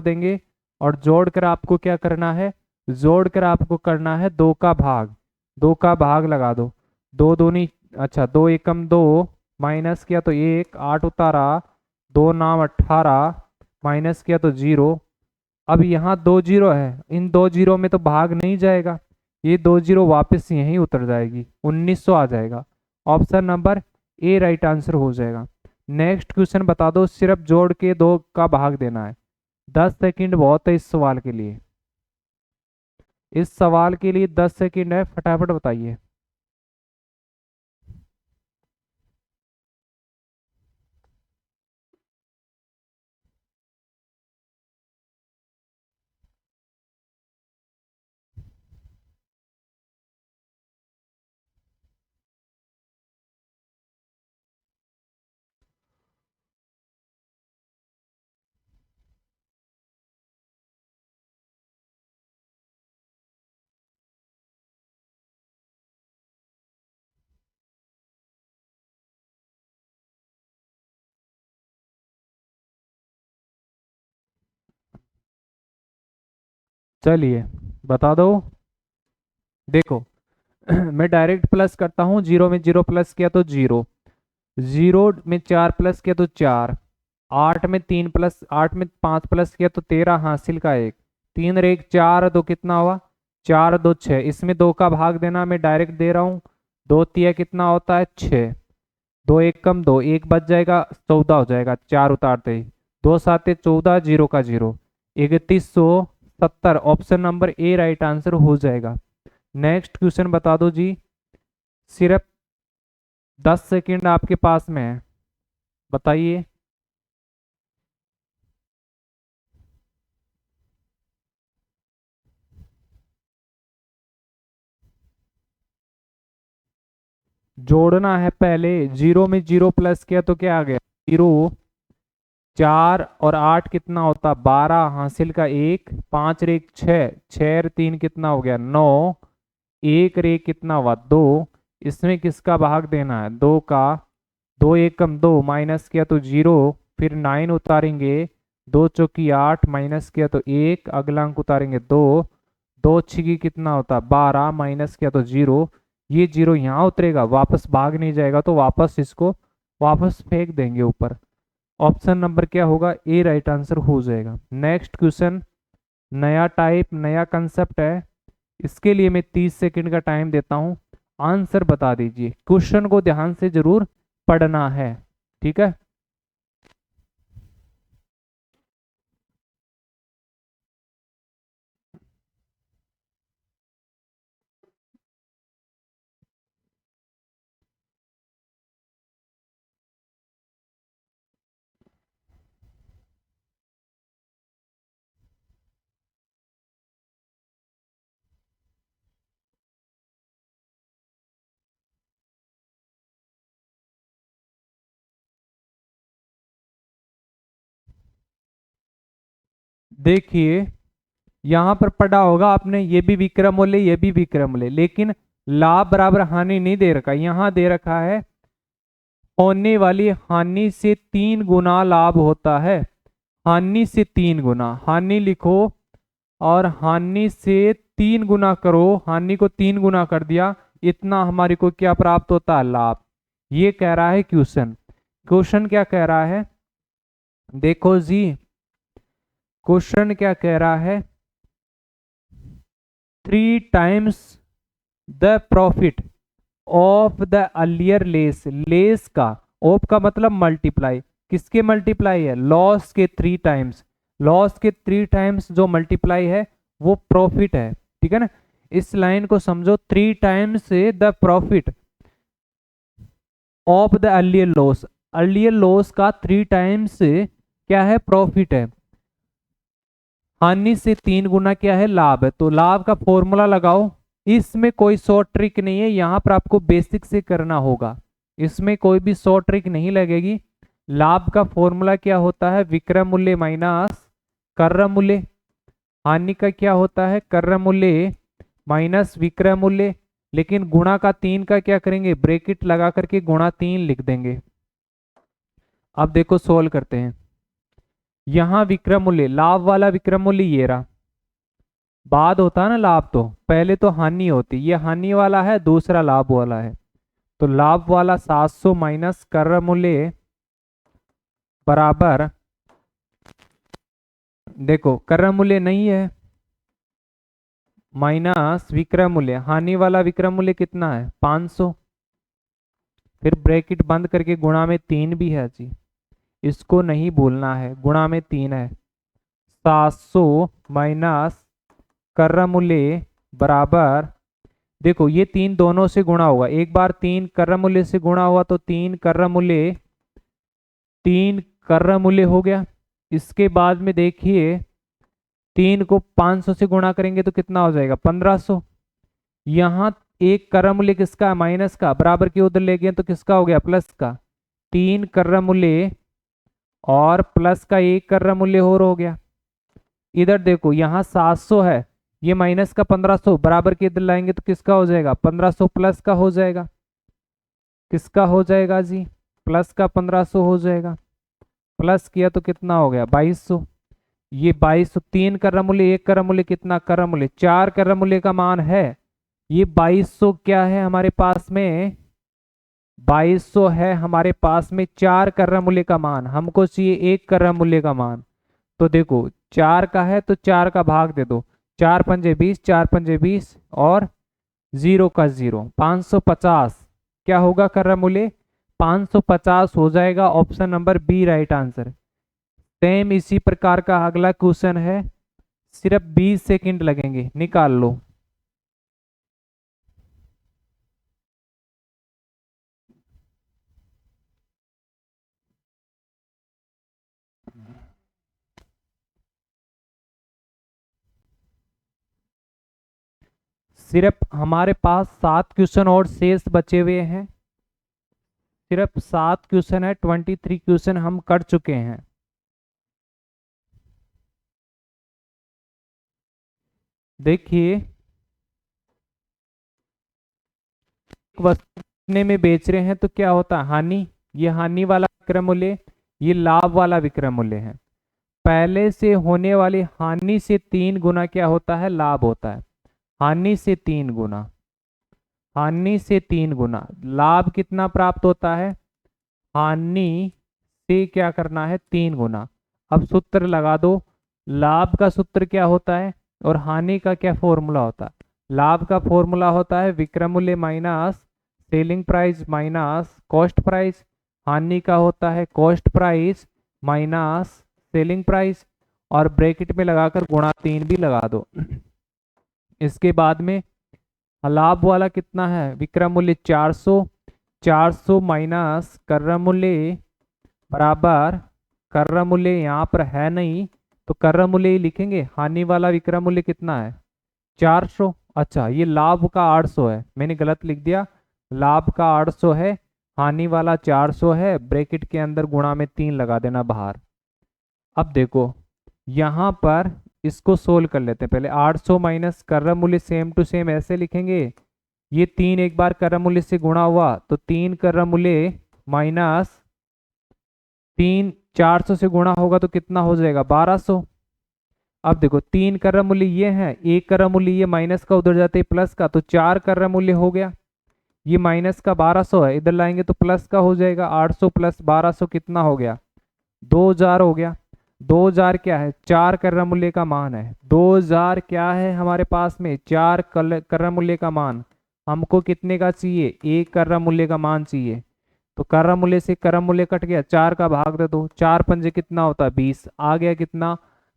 देंगे। और जोड़कर आपको क्या करना है, जोड़कर आपको करना है 2 का भाग, 2 का भाग लगा दो। दो दूनी, अच्छा 2 एकम 2, माइनस किया तो 1, 8 उतारा, 2 नाम 18, माइनस किया तो 0। अब यहाँ 2 जीरो है, इन 2 जीरो में तो भाग नहीं जाएगा, ये 2 जीरो वापस यहीं उतर जाएगी, 1900 आ जाएगा। Option number A right answer हो जाएगा। नेक्स्ट क्वेश्चन बता दो, सिर्फ जोड़ के 2 का भाग देना है। 10 सेकंड बहुत है इस सवाल के लिए, इस सवाल के लिए 10 सेकंड है, फटाफट बताइए। चलिए बता दो। देखो मैं डायरेक्ट प्लस करता हूँ, 0 में 0 प्लस किया तो 0, 0 में 4 प्लस किया तो 4, 8 में 3 प्लस 8 में 5 प्लस किया तो 13, हासिल का 1, 3 और 1 4, 2 कितना हुआ, 4 2 6। इसमें 2 का भाग देना, मैं डायरेक्ट दे रहा हूँ, 2 तिया कितना होता है 6, 2 1 कम 2, 1 बच जाएगा, 14 हो जाएगा 4 उतारते ही, 2 7 14, 0 का 0, 3170। Option number A right answer हो जाएगा। नेक्स्ट क्वेश्चन बता दो जी, सिर्फ 10 सेकंड आपके पास में है, बताइए। जोड़ना है पहले, 0 में 0 प्लस किया तो क्या आ गया 0, 4 और 8 कितना होता 12, हासिल का 1, 5 रे 6, 6 3 कितना हो गया 9, 1 रे कितना हुआ 2। इसमें किसका भाग देना है, 2 का, 2 1 कम 2, माइनस किया तो 0, फिर 9 उतारेंगे, 2 चौकी 8, माइनस किया तो 1, अगला अंक उतारेंगे 2, 2 छिकी कितना होता 12, माइनस किया तो 0। ये 0 यहाँ उतरेगा, वापस भाग नहीं जाएगा, तो वापस इसको वापस फेंक देंगे ऊपर। ऑप्शन नंबर क्या होगा, ए राइट आंसर हो जाएगा। नेक्स्ट क्वेश्चन, नया टाइप नया कंसेप्ट है, इसके लिए मैं 30 सेकंड का टाइम देता हूं, आंसर बता दीजिए। क्वेश्चन को ध्यान से जरूर पढ़ना है, ठीक है। देखिए यहां पर पढ़ा होगा आपने, ये भी विक्रम मूल्य ये भी विक्रम मूल्य, लेकिन लाभ बराबर हानि नहीं दे रखा, यहां दे रखा है होने वाली हानि से 3 गुना लाभ होता है। हानि से 3 गुना, हानि लिखो और हानि से 3 गुना करो, हानि को 3 गुना कर दिया, इतना हमारी को क्या प्राप्त होता है, लाभ। ये कह रहा है क्वेश्चन। क्वेश्चन क्या कह रहा है, देखो जी क्वेश्चन क्या कह रहा है, 3 times the profit of the earlier less, less का, ऑफ का मतलब मल्टीप्लाई, किसके मल्टीप्लाई है, लॉस के 3 टाइम्स, लॉस के 3 टाइम्स जो मल्टीप्लाई है वो प्रॉफिट है, ठीक है ना। इस लाइन को समझो, 3 times the profit of the earlier loss, earlier loss का 3 टाइम्स क्या है, प्रॉफिट है। हानि से 3 गुना क्या है, लाभ है। तो लाभ का फॉर्मूला लगाओ, इसमें कोई शॉर्ट ट्रिक नहीं है, यहां पर आपको बेसिक से करना होगा, इसमें कोई भी शॉर्ट ट्रिक नहीं लगेगी। लाभ का फॉर्मूला क्या होता है, विक्रय मूल्य माइनस कर्र मूल्य। हानि का क्या होता है, कर्र मूल्य माइनस विक्रय मूल्य। लेकिन गुणा का 3 का क्या करेंगे, ब्रैकेट लगा करके गुणा 3 लिख देंगे। अब देखो सोल्व करते हैं। यहां विक्रम मूल्य, लाभ वाला विक्रम मूल्य ये रहा, बाद होता है ना लाभ, तो पहले तो हानि होती, ये हानि वाला है, दूसरा लाभ वाला है। तो लाभ वाला 700 माइनस कर मूल्य बराबर, देखो कर मूल्य नहीं है, माइनस विक्रम मूल्य, हानि वाला विक्रम मूल्य कितना है 500, फिर ब्रैकेट बंद करके गुणा में 3 भी है जी, इसको नहीं भूलना है, गुणा में 3 है। 700 माइनस कर मूल्य बराबर, देखो ये 3 दोनों से गुणा होगा, एक बार 3 कर मूल्य से गुणा हुआ तो 3 कर मूल्य, 3 कर मूल्य हो गया। इसके बाद में देखिए 3 को 500 से गुणा करेंगे तो कितना हो जाएगा 1500। यहाँ एक कर मूल्य किसका, माइनस का, बराबर के उधर ले गए तो किसका हो गया, प्लस का। 3 कर मूल्य और प्लस का 1 कर मूल्य और हो गया। इधर देखो यहाँ 700 है, ये माइनस का 1500 बराबर के इधर लाएंगे तो किसका हो जाएगा, 1500 प्लस का हो जाएगा, किसका हो जाएगा जी, प्लस का 1500 हो जाएगा। प्लस किया तो कितना हो गया 2200, ये 2200, 3 कर मूल्य, 1 कर मूल्य, कितना कर मूल्य 4 कर मूल्य का मान है, ये 2200 क्या है हमारे पास में, 2200 है हमारे पास में 4 कर मूल्य का मान, हमको चाहिए 1 कर मूल्य का मान। तो देखो 4 का है तो 4 का भाग दे दो, 4 पंजे 20, 4 पंजे 20 और 0 का 0, 550 क्या होगा कर मूल्य, 550 हो जाएगा। Option number B right answer. Same इसी प्रकार का अगला क्वेश्चन है, सिर्फ 20 सेकंड लगेंगे, निकाल लो। सिर्फ हमारे पास 7 क्वेश्चन और शेष बचे हुए हैं, सिर्फ 7 क्वेश्चन है, 23 क्वेश्चन हम कर चुके हैं। देखिए एक वस्तु कितने में बेच रहे हैं तो क्या होता है हानि, ये हानि वाला विक्रय मूल्य, ये लाभ वाला विक्रय मूल्य है। पहले से होने वाली हानि से 3 गुना क्या होता है, लाभ होता है। हानि से 3 गुना, हानि से 3 गुना, लाभ कितना प्राप्त होता है, हानि से क्या करना है 3 गुना। अब सूत्र लगा दो, लाभ का सूत्र क्या होता है और हानि का क्या फॉर्मूला होता है। लाभ का फॉर्मूला होता है विक्रय मूल्य minus selling price minus cost price, हानि का होता है cost price minus selling price, और ब्रैकेट में लगाकर गुणा 3 भी लगा दो। इसके बाद में लाभ वाला कितना है, विक्रय मूल्य 400, 400 माइनस कर मूल्य बराबर, कर मूल्य यहाँ पर है नहीं तो कर मूल्य ही लिखेंगे, हानि वाला विक्रय मूल्य कितना है 400। अच्छा ये लाभ का 800 है, मैंने गलत लिख दिया, लाभ का 800 है, हानि वाला 400 है, ब्रैकेट के अंदर गुणा में 3 लगा देना बाहर। अब देखो यहाँ पर इसको सोल्व कर लेते हैं, पहले 800 माइनस कर मूल्य सेम टू सेम ऐसे लिखेंगे, ये 3 एक बार कर मूल्य से गुणा हुआ तो 3 कर मूल्य माइनस 3 400 से गुणा होगा तो कितना हो जाएगा 1200। अब देखो 3 कर मूल्य ये है, 1 कर मूल्य ये माइनस का उधर जाते ही प्लस का, तो 4 कर मूल्य हो गया, ये माइनस का 1200 है, इधर लाएंगे तो प्लस का हो जाएगा, 800 प्लस 1200 कितना हो गया 2000 हो गया। 2000 क्या है, 4 कर मूल्य का मान है, 2000 क्या है हमारे पास में 4 कर मूल्य का मान, हमको कितने का चाहिए 1 कर मूल्य का मान चाहिए। तो कर मूल्य से कर मूल्य कट गया, 4 का भाग दे दो, 4 पंजे कितना होता है 20, आ गया कितना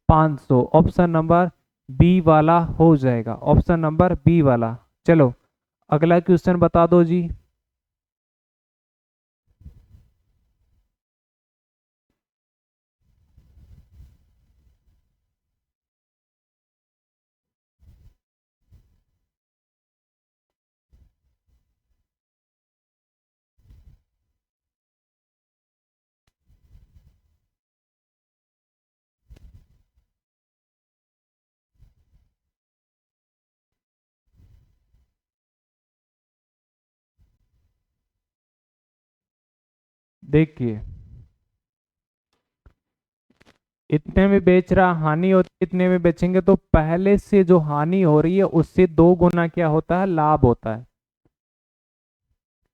500। ऑप्शन नंबर बी वाला हो जाएगा, ऑप्शन नंबर बी वाला। चलो अगला क्वेश्चन बता दो जी। देखिए इतने में बेच रहा, हानि होती इतने में बेचेंगे तो पहले से जो हानि हो रही है उससे 2 गुना क्या होता है, लाभ होता है।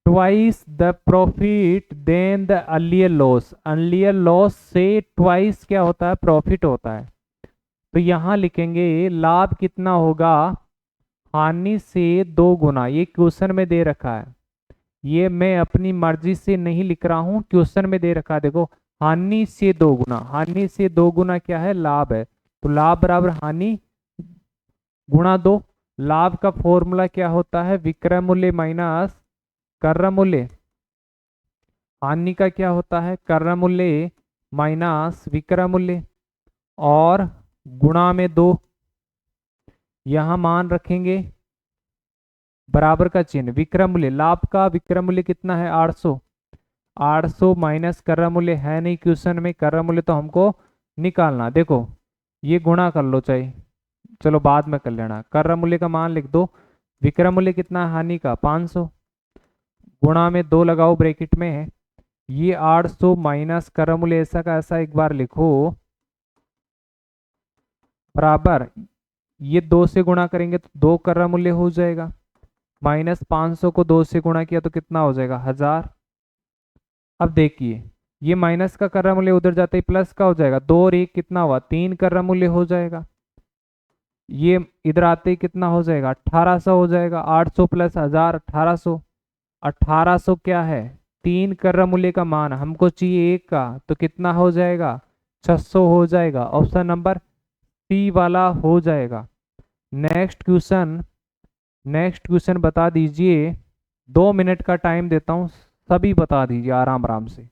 Twice the profit then the earlier loss, earlier loss से ट्वाइस क्या होता है, प्रॉफिट होता है। तो यहां लिखेंगे लाभ कितना होगा, हानि से 2 गुना। ये क्वेश्चन में दे रखा है, ये मैं अपनी मर्जी से नहीं लिख रहा हूं, क्वेश्चन में दे रखा है। देखो हानि से 2 गुना, हानि से 2 गुना क्या है, लाभ है। तो लाभ बराबर हानि गुणा 2। लाभ का फॉर्मूला क्या होता है, विक्रय मूल्य माइनस कर्र मूल्य। हानि का क्या होता है, कर्र मूल्य माइनस विक्रय मूल्य और गुणा में 2। यहां मान रखेंगे बराबर का चिन्ह, विक्रय मूल्य, लाभ का विक्रय मूल्य कितना है 800, 800 माइनस कर्र मूल्य है नहीं क्वेश्चन में, कर्र मूल्य तो हमको निकालना। देखो ये गुणा कर लो चाहे, चलो बाद में कर लेना। कर्र मूल्य का मान लिख दो, विक्रय मूल्य कितना है हानि का 500, गुणा में 2 लगाओ ब्रैकेट में। ये 800 माइनस कर्र मूल्य ऐसा का ऐसा एक बार लिखो बराबर, ये 2 से गुणा करेंगे तो 2 कर्र मूल्य हो जाएगा, माइनस 500 को 2 से गुणा किया तो कितना हो जाएगा 1000। अब देखिए ये माइनस का कर्रा मूल्य उधर जाते ही प्लस का हो जाएगा, 2 और 1 कितना हुआ 3 कर्रा मूल्य हो जाएगा। ये इधर आते ही कितना हो जाएगा 1800 हो जाएगा, 800 प्लस 1000 1800। 1800 क्या है 3 कर्रा मूल्य का मान, हमको चाहिए 1 का, तो कितना हो जाएगा 600 हो जाएगा। ऑप्शन नंबर सी वाला हो जाएगा। नेक्स्ट क्वेश्चन, नेक्स्ट क्वेश्चन बता दीजिए, 2 मिनट का टाइम देता हूँ, सभी बता दीजिए आराम आराम से।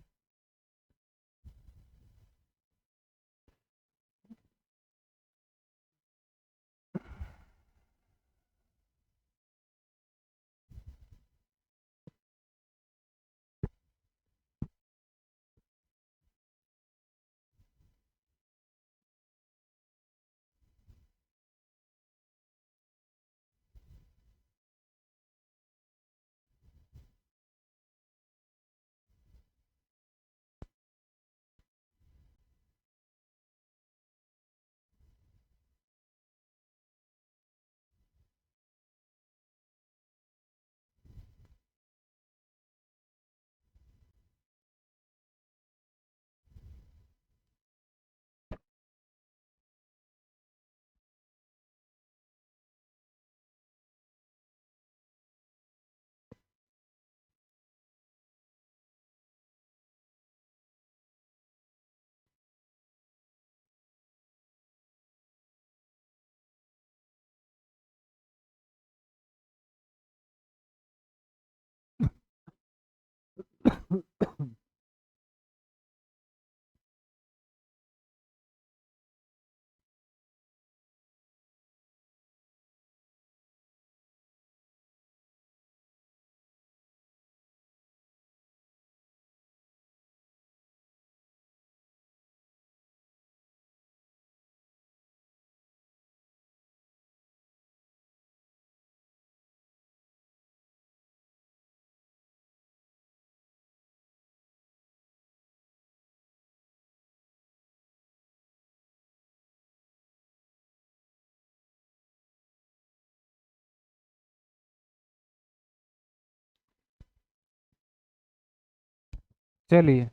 चलिए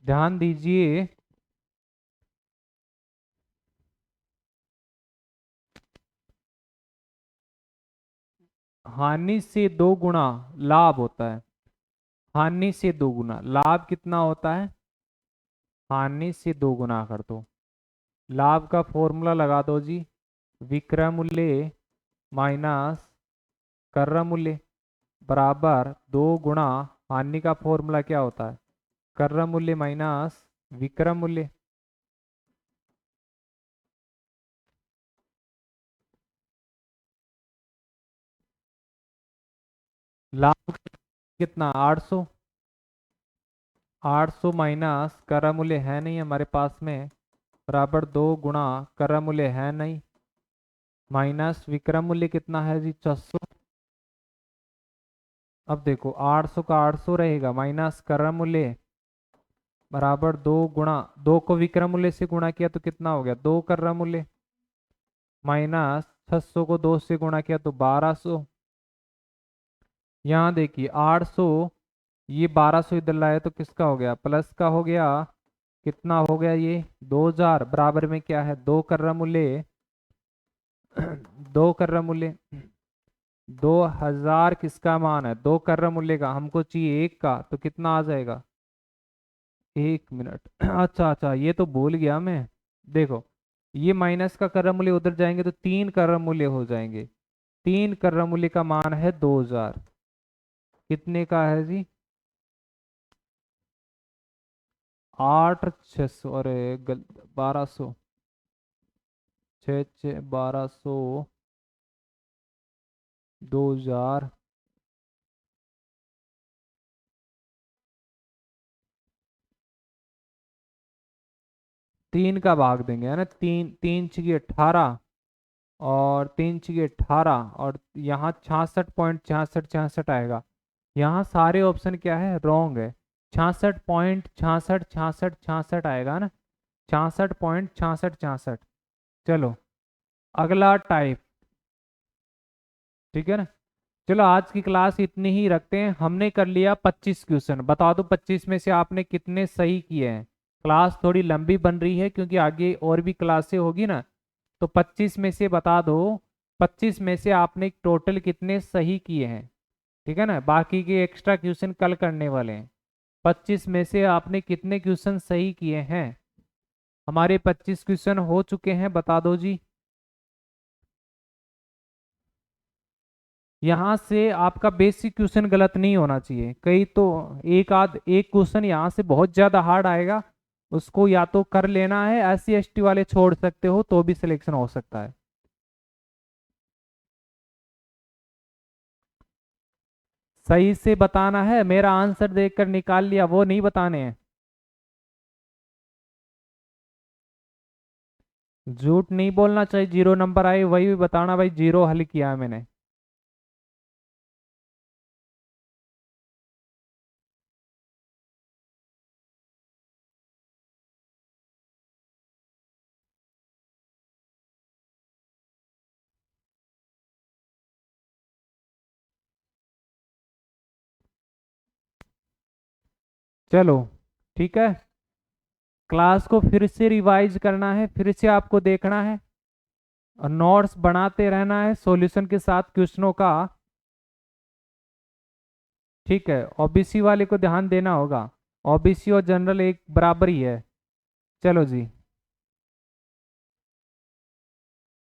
ध्यान दीजिए, हानि से 2 गुना लाभ होता है, हानि से 2 गुना लाभ कितना होता है, हानि से 2 गुना कर दो। लाभ का फॉर्मूला लगा दो जी, विक्रय मूल्य माइनस कर्र मूल्य बराबर 2 गुना, हानि का फॉर्मूला क्या होता है, कर्र मूल्य माइनस विक्रय मूल्य। लाभ कितना 800, 800 माइनस कर्र मूल्य है नहीं हमारे पास में, बराबर 2 गुना कर्र मूल्य है नहीं, माइनस विक्रय मूल्य कितना है जी 600। अब देखो 800 का 800 रहेगा माइनस कर्र मूल्य बराबर 2 × 2 को विक्रम मूल्य से गुणा किया तो कितना हो गया, 2 कर्रा मूल्य, माइनस 600 को 2 से गुणा किया तो 1200। यहाँ देखिए 800, ये 1200 इधर लाए तो किसका हो गया, प्लस का हो गया, कितना हो गया ये 2000, बराबर में क्या है 2 कर्रा मूल्य 2 कर्रा मूल्य 2000 किसका मान है, 2 कर्रा मूल्य का, हमको चाहिए 1 का, तो कितना आ जाएगा, 1 मिनट अच्छा अच्छा, ये तो भूल गया मैं। देखो ये माइनस का कर्रा मूल्य उधर जाएंगे तो 3 कर्रा मूल्य हो जाएंगे, 3 कर्रा मूल्य का मान है 2000, कितने का है जी, 8600, अरे 1200, 1200, 2000, 3 का भाग देंगे है ना, 3 3 छः 18, और 3 छः 18, और यहाँ 66.6666 आएगा। यहाँ सारे ऑप्शन क्या है, रॉन्ग है, 66.666666 आएगा ना, 66.6666। चलो अगला टाइप, ठीक है ना। चलो आज की क्लास इतनी ही रखते हैं, हमने कर लिया 25 क्वेश्चन, बता दो 25 में से आपने कितने सही किए हैं। क्लास थोड़ी लंबी बन रही है क्योंकि आगे और भी क्लासें होगी ना, तो 25 में से बता दो 25 में से आपने टोटल कितने सही किए हैं, ठीक है ना, बाकी के एक्स्ट्रा क्वेश्चन कल करने वाले हैं। 25 में से आपने कितने क्वेश्चन सही किए हैं, हमारे 25 क्वेश्चन हो चुके हैं, बता दो जी। यहाँ से आपका बेसिक क्वेश्चन गलत नहीं होना चाहिए, कई तो एक क्वेश्चन यहाँ से बहुत ज़्यादा हार्ड आएगा, उसको या तो कर लेना है, SC ST वाले छोड़ सकते हो तो भी सिलेक्शन हो सकता है। सही से बताना है, मेरा आंसर देखकर निकाल लिया वो नहीं बताने हैं, झूठ नहीं बोलना, चाहिए 0 नंबर आए वही भी बताना भाई 0 हल किया है मैंने। चलो ठीक है, क्लास को फिर से रिवाइज करना है, फिर से आपको देखना है और नोट्स बनाते रहना है सॉल्यूशन के साथ क्वेश्चनों का, ठीक है। ओबीसी वाले को ध्यान देना होगा, ओबीसी और जनरल एक बराबर ही है। चलो जी।